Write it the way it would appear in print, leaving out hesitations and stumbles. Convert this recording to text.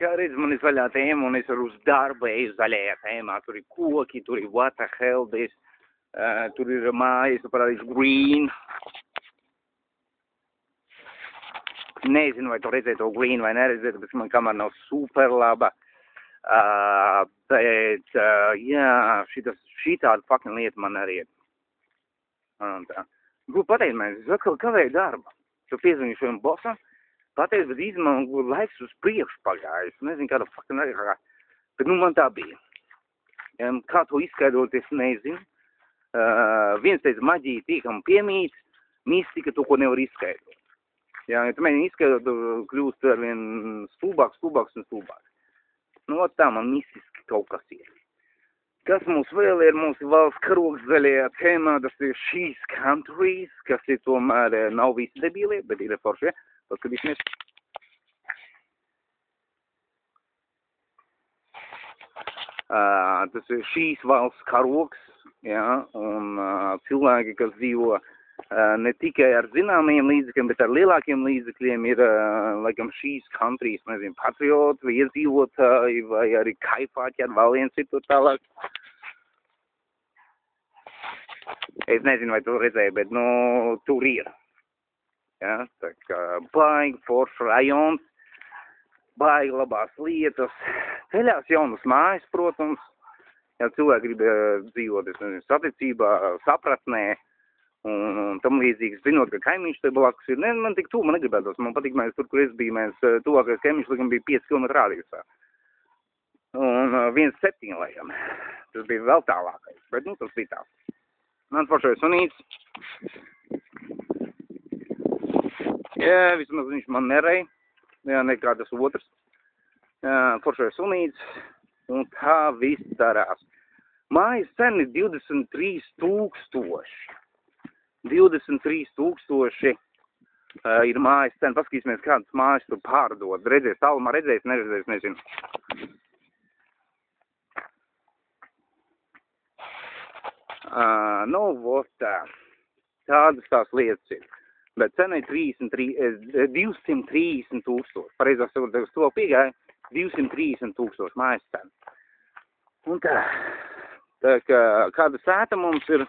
Kā redz, man ir zaļā tēma, un es varu uz darbu eju zaļajā tēmā. Tur ir koki, tur ir what the hell this, tur ir mājas, parādīs green. Nezinu, vai tu redzēji to green vai neredzēji, bet man kamēr nav super laba. Bet, jā, šitāda fucking lieta man arī ir. Ko pateikt, man, es atkal kavēju darbu. Tu piezvanīju šajam bosam, pateicu, bet īstenībā man laiks uz priekšu pagājis. Nezinu, kāda fucking arī, bet nu man tā bija. Kā to izskaidrot, es nezinu. Viens teica, maģija tiekam piemīts, mistika to, ko nevar izskaidrot. Jā, ja tu mēģini izskaidrot, tu kļūst arvien stulbāks un stulbāks. Nu, tā man mistiski kaut kas ir. Kas mums vēl ir? Mums ir valsts karogs zaļajā tēmā, tas ir šīs countries, kas ir tomēr nav visi debīlie, bet ir forši. Paskatīsimies. Tas ir šīs valsts karogs, jā, un cilvēki, kas dzīvo ne tikai ar zināmiem līdzekļiem, bet ar lielākiem līdzekļiem ir, laikam, šīs countries, nezinu, patrioti, vai iedzīvotāji, vai arī kaifāķi ar vēl viens citu tālāk. Es nezinu, vai tu redzēji, bet, nu, tur ir. Ja, tā kā baigi foršs rajons, baigi labās lietas, ceļās jaunas mājas, protams, ja cilvēki grib dzīvot, es nezinu, saticībā, sapratnē, un tam līdzīgs, zinot, ka kaimiņš te blakus ir, ne, man tik tuvu, man negribētos, man patīk, mēs tur, kur es biju, mēs tuvākais kaimiņš, laikam, bija 5 km rādījusā, un 1,7, laikam, tas bija vēl tālākais, bet, nu, tas bija tā. Man foršais sunīts. Jā, vismaz viņš man nerei, jā, nekā tas otrs. Foršais sunīts, un tā viss darās. Mājas cena ir 23,000. 23,000 ir mājas cena. Paskatīsimies, kādas mājas tur pārdod. Redzēs, tālumā redzēs, neredzēs, nezinu. Nu, vot tā. Tādas tās lietas ir. Bet cena ir 230,000. Pareizāk sakot, uz to piegāja 230,000 mājas cena. Un tā kā kāda sēta mums ir